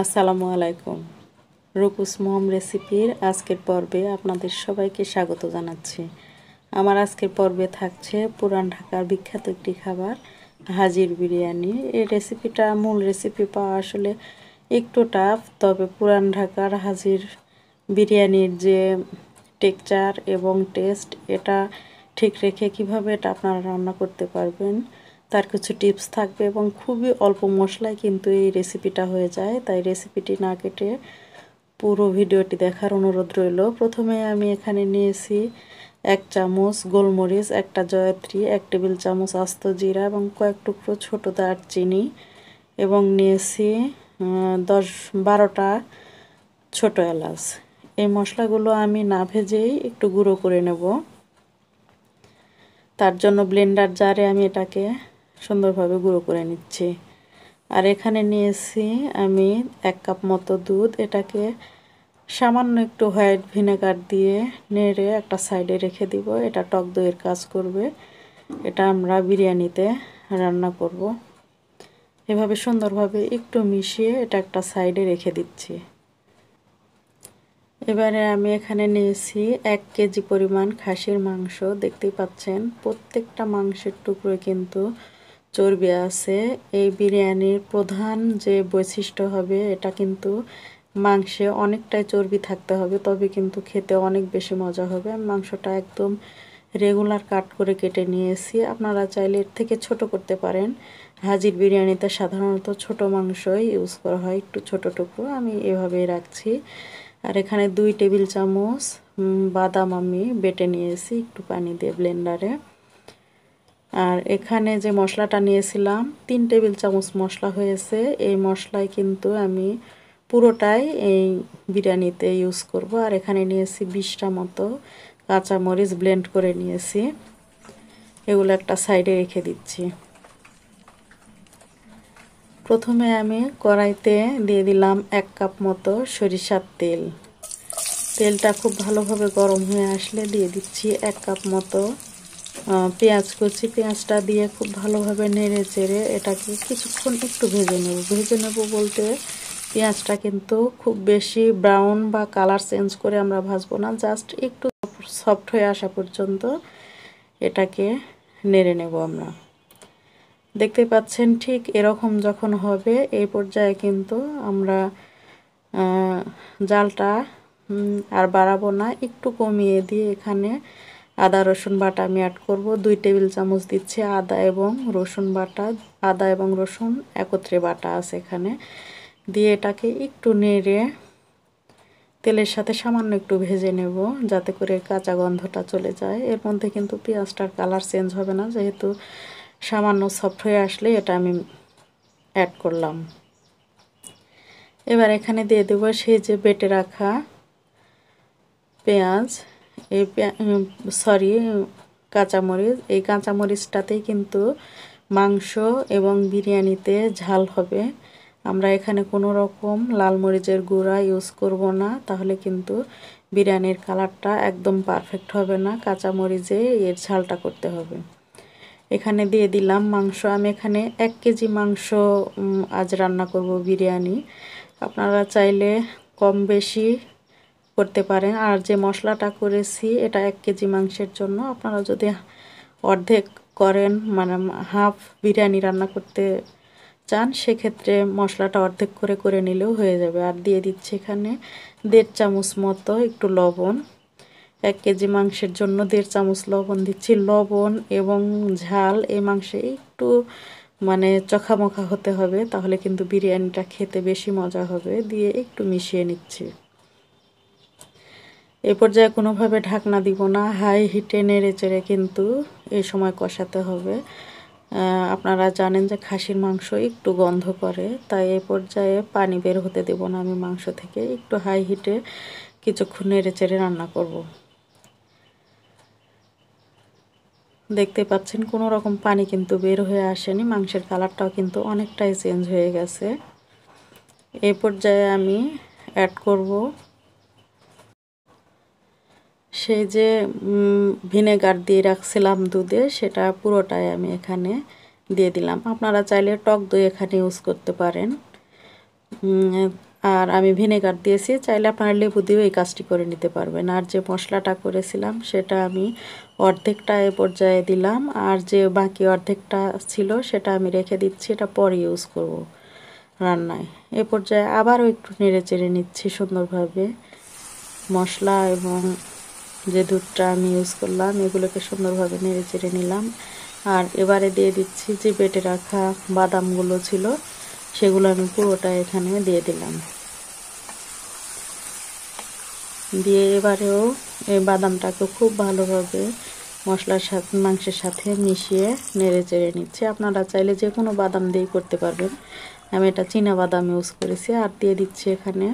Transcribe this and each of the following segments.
আসসালামু আলাইকুম। রূপস মম রেসিপির আজকের পর্বে আপনাদের সবাইকে স্বাগত জানাচ্ছি। আমার আজকের পর্বে থাকছে পুরান ঢাকার বিখ্যাত একটি খাবার হাজির বিরিয়ানি। এই রেসিপিটা মূল রেসিপি পাওয়া আসলে একটু টাফ, তবে পুরান ঢাকার হাজির বিরিয়ানির যে টেক্সচার এবং টেস্ট, এটা ঠিক রেখে কিভাবে এটা আপনারা রান্না করতে পারবেন তার কিছু টিপস থাকবে এবং খুবই অল্প মশলায় কিন্তু এই রেসিপিটা হয়ে যায়। তাই রেসিপিটি না কেটে পুরো ভিডিওটি দেখার অনুরোধ রইল। প্রথমে আমি এখানে নিয়েছি 1 চামচ গোলমরিচ, একটা জয়ত্রী, 1 টেবিল চামচ আস্ত জিরা এবং কয়েক টুকরো ছোট দারচিনি, এবং নিয়েছি 10-12টা ছোট এলাচ। এই মশলাগুলো আমি না ভেজেই একটু গুঁড়ো করে নেব। তার জন্য ব্লেন্ডার জারে আমি এটাকে সুন্দরভাবে গুঁড়ো করে নিচ্ছি। আর এখানে নিয়েছি আমি 1 কাপ মতো দুধ। এটাকে সামান্য একটু হোয়াইট ভিনেগার দিয়ে নেড়ে একটা সাইডে রেখে দিব। এটা টক দইয়ের কাজ করবে। এটা আমরা বিরিয়ানিতে রান্না করব। এভাবে সুন্দরভাবে একটু মিশিয়ে এটা একটা সাইডে রেখে দিচ্ছি। এবারে আমি এখানে নিয়েছি 1 কেজি পরিমাণ খাসির মাংস। দেখতেই পাচ্ছেন প্রত্যেকটা মাংসের টুকরোয় কিন্তু চর্বি আছে। এই বিরিয়ানির প্রধান যে বৈশিষ্ট্য হবে, এটা কিন্তু মাংসে অনেকটাই চর্বি থাকতে হবে, তবে কিন্তু খেতে অনেক বেশি মজা হবে। মাংসটা একদম রেগুলার কাট করে কেটে নিয়েছি। আপনারা চাইলে এর থেকে ছোট করতে পারেন। হাজির বিরিয়ানিতে সাধারণত ছোট মাংসই ইউজ করা হয়, একটু ছোট টুকরো। আমি এভাবেই রাখছি। আর এখানে 2 টেবিল চামচ বাদাম আমি বেটে নিয়েছি একটু পানি দিয়ে ব্লেন্ডারে। আর এখানে যে মশলাটা নিয়েছিলাম 3 টেবিল চামচ মশলা হয়েছে। এই মশলাই কিন্তু আমি পুরোটাই এই বিরিয়ানিতে ইউজ করব। আর এখানে নিয়েছি 20টা মতো কাঁচামরিচ ব্লেন্ড করে নিয়েছি। এগুলো একটা সাইডে রেখে দিচ্ছি। প্রথমে আমি কড়াইতে দিয়ে দিলাম 1 কাপ মতো সরিষার তেল। তেলটা খুব ভালোভাবে গরম হয়ে আসলে দিয়ে দিচ্ছি 1 কাপ মতো পেঁয়াজ কুচি। পেঁয়াজটা দিয়ে খুব ভালোভাবে নেড়ে চেড়ে এটাকে কিছুক্ষণ একটু ভেজে নেব বলতে পেঁয়াজটা কিন্তু খুব বেশি ব্রাউন বা কালার চেঞ্জ করে আমরা ভাজবো না, জাস্ট একটু সফট হয়ে আসা পর্যন্ত এটাকে নেড়ে নেব আমরা। দেখতে পাচ্ছেন ঠিক এরকম যখন হবে, এই পর্যায়ে কিন্তু আমরা জালটা আর বাড়াবো না, একটু কমিয়ে দিয়ে এখানে আদা রসুন বাটা আমি অ্যাড করব। 2 টেবিল চামচ দিচ্ছি আদা এবং রসুন বাটা। আদা এবং রসুন একত্রে বাটা আছে এখানে। দিয়ে এটাকে একটু নেড়ে তেলের সাথে সামান্য একটু ভেজে নেব, যাতে করে কাঁচা গন্ধটা চলে যায়। এর মধ্যে কিন্তু পেঁয়াজটার কালার চেঞ্জ হবে না, যেহেতু সামান্য সফট হয়ে আসলে এটা আমি অ্যাড করলাম। এবার এখানে দিয়ে দেব সেই যে বেটে রাখা পেঁয়াজ, এই কাঁচামরিচ। এই কাঁচামরিচটাতেই কিন্তু মাংস এবং বিরিয়ানিতে ঝাল হবে। আমরা এখানে কোনো রকম লাল মরিচের গুঁড়া ইউজ করব না, তাহলে কিন্তু বিরিয়ানির কালারটা একদম পারফেক্ট হবে না। কাঁচামরিচে এর ঝালটা করতে হবে। এখানে দিয়ে দিলাম মাংস। আমি এখানে 1 কেজি মাংস আজ রান্না করব বিরিয়ানি। আপনারা চাইলে কম বেশি করতে পারেন। আর যে মশলাটা করেছি এটা 1 কেজি মাংসের জন্য। আপনারা যদি অর্ধেক করেন, মানে হাফ বিরিয়ানি রান্না করতে চান, সেক্ষেত্রে মশলাটা অর্ধেক করে নিলেও হয়ে যাবে। আর দিয়ে দিচ্ছি এখানে 1.5 চামচ মতো একটু লবণ। 1 কেজি মাংসের জন্য 1.5 চামচ লবণ দিচ্ছি। লবণ এবং ঝাল এই মাংসে একটু মানে চখামখা হতে হবে, তাহলে কিন্তু বিরিয়ানিটা খেতে বেশি মজা হবে। দিয়ে একটু মিশিয়ে নিচ্ছি। এ পর্যায়ে কোনোভাবে ঢাকনা দিব না, হাই হিটে নেড়ে চেড়ে কিন্তু এই সময় কষাতে হবে। আপনারা জানেন যে খাসির মাংস একটু গন্ধ করে, তাই এই পর্যায়ে পানি বের হতে দেব না আমি মাংস থেকে। একটু হাই হিটে কিছুক্ষণ নেড়ে চেড়ে রান্না করব। দেখতে পাচ্ছেন কোনো রকম পানি কিন্তু বের হয়ে আসেনি। মাংসের কালারটাও কিন্তু অনেকটাই চেঞ্জ হয়ে গেছে। এই পর্যায়ে আমি অ্যাড করব সেই যে ভিনেগার দিয়ে রাখছিলাম দুধে, সেটা পুরোটাই আমি এখানে দিয়ে দিলাম। আপনারা চাইলে টক দই এখানে ইউজ করতে পারেন। আর আমি ভিনেগার দিয়েছি, চাইলে আপনারা লেবু দিয়েও এই কাজটি করে নিতে পারবেন। আর যে মশলাটা করেছিলাম সেটা আমি অর্ধেকটা এ পর্যায়ে দিলাম, আর যে বাকি অর্ধেকটা ছিল সেটা আমি রেখে দিচ্ছি, এটা পরে ইউজ করব রান্নায়। এ পর্যায়ে আবারও একটু নেড়ে চেড়ে নিচ্ছি সুন্দরভাবে। মশলা এবং যে দুধটা আমি ইউজ করলাম এগুলোকে সুন্দরভাবে নেড়ে চেড়ে নিলাম। আর এবারে দিয়ে দিচ্ছি যে বেটে রাখা বাদামগুলো ছিল সেগুলো আমি পুরোটা এখানে দিয়ে দিলাম। দিয়ে এবারেও এই বাদামটাকে খুব ভালোভাবে মশলার সাথে মাংসের সাথে মিশিয়ে নেড়ে চেড়ে নিচ্ছি। আপনারা চাইলে যে কোনো বাদাম দিয়েই করতে পারবেন, আমি এটা চীনা বাদাম ইউজ করেছি। আর দিয়ে দিচ্ছি এখানে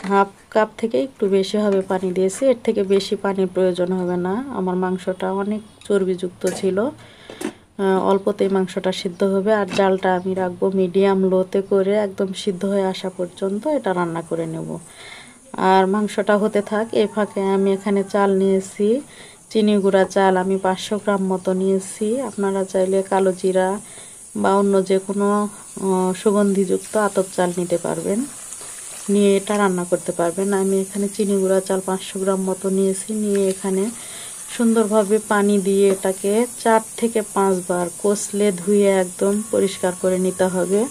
হাফ কাপ থেকে একটু বেশি হবে পানি দিয়েছি, এর থেকে বেশি পানির প্রয়োজন হবে না। আমার মাংসটা অনেক চর্বিযুক্ত ছিল, অল্পতেই মাংসটা সিদ্ধ হবে। আর জালটা আমি রাখবো মিডিয়াম লোতে করে একদম সিদ্ধ হয়ে আসা পর্যন্ত এটা রান্না করে নেব। আর মাংসটা হতে থাক, এই ফাঁকে আমি এখানে চাল নিয়েছি, চিনি গুঁড়া চাল আমি 500 গ্রাম মতো নিয়েছি। আপনারা চাইলে কালো জিরা বা অন্য যে কোনো সুগন্ধিযুক্ত আতপ চাল নিতে পারবেন, নিয়ে এটা রান্না করতে পারবেন। আমি এখানে চিনি গুঁড়া চাল 500 গ্রাম মতো নিয়েছি, নিয়ে এখানে সুন্দরভাবে পানি দিয়ে এটাকে 4 থেকে 5 বার কষলে ধুয়ে একদম পরিষ্কার করে নিতে হবে।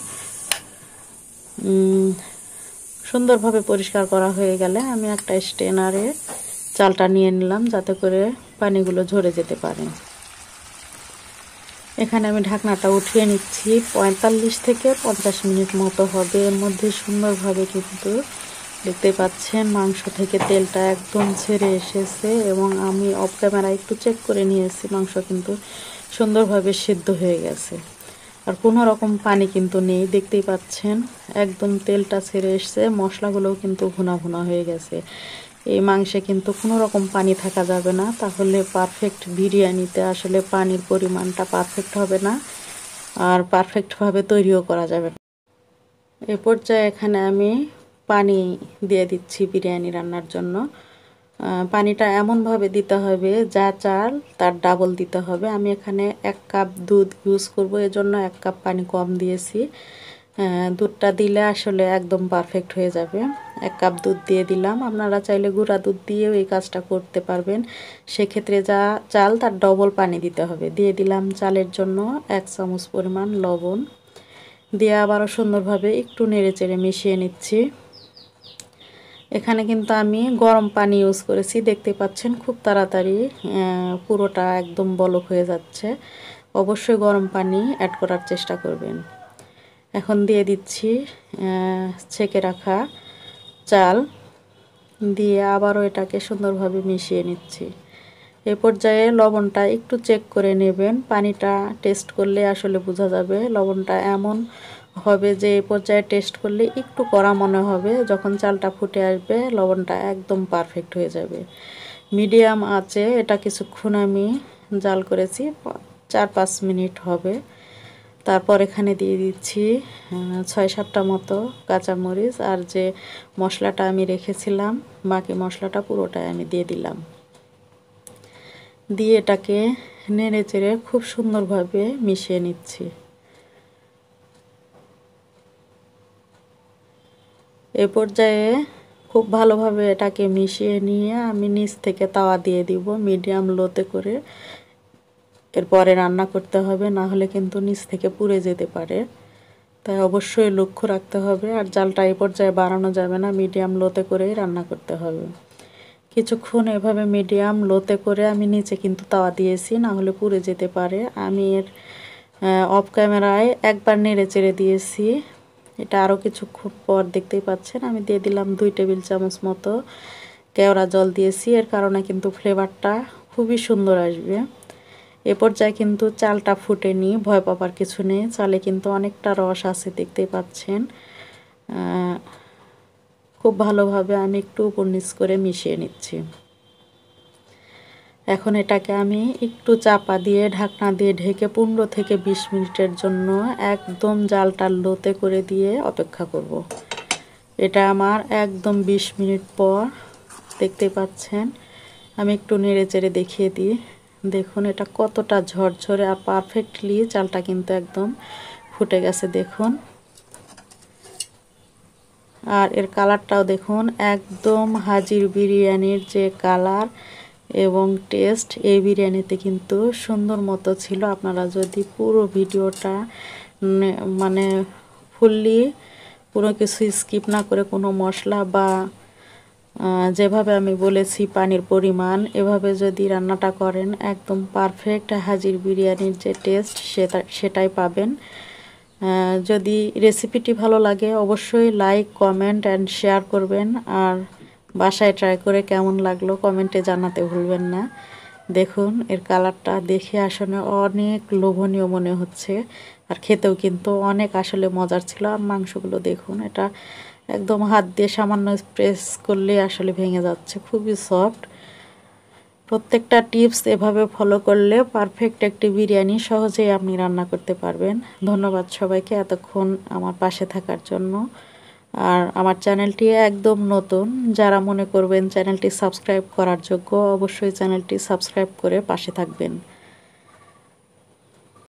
সুন্দরভাবে পরিষ্কার করা হয়ে গেলে আমি একটা স্ট্রেনারে চালটা নিয়ে নিলাম, যাতে করে পানিগুলো ঝরে যেতে পারে। এখানে আমি ঢাকনাটা উঠিয়ে নিচ্ছি, 45 থেকে 50 মিনিট মতো হবে। এর মধ্যে সুন্দরভাবে কিন্তু দেখতে পাচ্ছেন মাংস থেকে তেলটা একদম ছেড়ে এসেছে, এবং আমি অফ ক্যামেরা একটু চেক করে নিয়েছি, মাংস কিন্তু সুন্দরভাবে সিদ্ধ হয়ে গেছে। আর কোনো রকম পানি কিন্তু নেই, দেখতেই পাচ্ছেন একদম তেলটা ছেড়ে এসছে। মশলাগুলোও কিন্তু ভুনা ভুনা হয়ে গেছে। এই মাংসে কিন্তু কোনো রকম পানি থাকা যাবে না, তাহলে পারফেক্ট বিরিয়ানিতে আসলে পানির পরিমাণটা পারফেক্ট হবে না, আর পারফেক্টভাবে তৈরিও করা যাবে না। এ পর্যায়ে এখানে আমি পানি দিয়ে দিচ্ছি বিরিয়ানি রান্নার জন্য। পানিটা এমনভাবে দিতে হবে যা চাল তার ডাবল দিতে হবে। আমি এখানে 1 কাপ দুধ ইউজ করব, এজন্য 1 কাপ পানি কম দিয়েছি। দুধটা দিলে আসলে একদম পারফেক্ট হয়ে যাবে। 1 কাপ দুধ দিয়ে দিলাম। আপনারা চাইলে গুঁড়া দুধ দিয়েও এই কাজটা করতে পারবেন, সেক্ষেত্রে যা চাল তার ডবল পানি দিতে হবে। দিয়ে দিলাম চালের জন্য 1 চামচ পরিমাণ লবণ, দিয়ে আবারও সুন্দরভাবে একটু নেড়ে চেড়ে মিশিয়ে নিচ্ছি। এখানে কিন্তু আমি গরম পানি ইউজ করেছি, দেখতে পাচ্ছেন খুব তাড়াতাড়ি পুরোটা একদম বলক হয়ে যাচ্ছে। অবশ্যই গরম পানি অ্যাড করার চেষ্টা করবেন। এখন দিয়ে দিচ্ছি ছেঁকে রাখা চাল, দিয়ে আবারও এটাকে সুন্দরভাবে মিশিয়ে নিচ্ছি। এই পর্যায়ে লবণটা একটু চেক করে নেবেন, পানিটা টেস্ট করলে আসলে বোঝা যাবে। লবণটা এমন হবে যে এই পর্যায়ে টেস্ট করলে একটু কড়া মনে হবে, যখন চালটা ফুটে আসবে লবণটা একদম পারফেক্ট হয়ে যাবে। মিডিয়াম আঁচে এটা কিছুক্ষণ আমি জাল করেছি, 4-5 মিনিট হবে। তারপর এখানে দিয়ে দিচ্ছি 6-7টা মতো কাঁচামরিচ, আর যে মশলাটা আমি রেখেছিলাম বাকি মশলাটা পুরোটাই আমি দিয়ে দিলাম। দিয়ে এটাকে নেড়ে চেড়ে খুব সুন্দরভাবে মিশিয়ে নিচ্ছি। এ পর্যায়ে খুব ভালোভাবে এটাকে মিশিয়ে নিয়ে আমি নিচ থেকে তাওয়া দিয়ে দিব মিডিয়াম লোতে করে। এরপরে রান্না করতে হবে, না হলে কিন্তু নিচ থেকে পুড়ে যেতে পারে, তাই অবশ্যই লক্ষ্য রাখতে হবে। আর জালটা এই পর্যায়ে বাড়ানো যাবে না, মিডিয়াম লোতে করেই রান্না করতে হবে। কিছুক্ষণ এভাবে মিডিয়াম লোতে করে আমি নিচে কিন্তু তাওয়া দিয়েছি, না হলে পুড়ে যেতে পারে। আমি এর অফ ক্যামেরায় একবার নেড়ে চেড়ে দিয়েছি। এটা আরও কিছুক্ষণ পর দেখতেই পাচ্ছেন আমি দিয়ে দিলাম 2 টেবিল চামচ মতো কেওড়া জল দিয়েছি, এর কারণে কিন্তু ফ্লেভারটা খুবই সুন্দর আসবে। এ পর্যায়ে কিন্তু চালটা ফুটেনি, ভয় পাবার কিছু নেই, চালে কিন্তু অনেকটা রস আছে দেখতেই পাচ্ছেন। খুব ভালোভাবে আমি একটু উপর নিচ করে মিশিয়ে নিচ্ছি। এখন এটাকে আমি একটু চাপা দিয়ে ঢাকনা দিয়ে ঢেকে 15 থেকে 20 মিনিটের জন্য একদম জালটা লোতে করে দিয়ে অপেক্ষা করব। এটা আমার একদম 20 মিনিট পর দেখতে পাচ্ছেন, আমি একটু নেড়ে চেড়ে দেখিয়ে দিই। দেখুন এটা কতটা ঝরঝরে আর পারফেক্টলি চালটা কিন্তু একদম ফুটে গেছে। দেখুন আর এর কালারটাও দেখুন, একদম হাজির বিরিয়ানির যে কালার এবং টেস্ট এই বিরিয়ানিতে কিন্তু সুন্দর মতো ছিল। আপনারা যদি পুরো ভিডিওটা মানে ফুললি কোনো কিছু স্কিপ না করে, কোনো মশলা বা যেভাবে আমি বলেছি পানির পরিমাণ, এভাবে যদি রান্নাটা করেন একদম পারফেক্ট হাজির বিরিয়ানির যে টেস্ট সেটাই পাবেন। যদি রেসিপিটি ভালো লাগে অবশ্যই লাইক, কমেন্ট অ্যান্ড শেয়ার করবেন। আর বাসায় ট্রাই করে কেমন লাগলো কমেন্টে জানাতে ভুলবেন না। দেখুন এর কালারটা দেখে আসলে অনেক লোভনীয় মনে হচ্ছে, আর খেতেও কিন্তু অনেক আসলে মজার ছিল। আর মাংসগুলো দেখুন, এটা একদম হাত দিয়ে সামান্য প্রেস করলে আসলে ভেঙে যাচ্ছে, খুবই সফট। প্রত্যেকটা টিপস এভাবে ফলো করলে পারফেক্ট একটি বিরিয়ানি সহজেই আপনি রান্না করতে পারবেন। ধন্যবাদ সবাইকে এতক্ষণ আমার পাশে থাকার জন্য। আর আমার চ্যানেলটি একদম নতুন, যারা মনে করবেন চ্যানেলটি সাবস্ক্রাইব করার যোগ্য অবশ্যই চ্যানেলটি সাবস্ক্রাইব করে পাশে থাকবেন।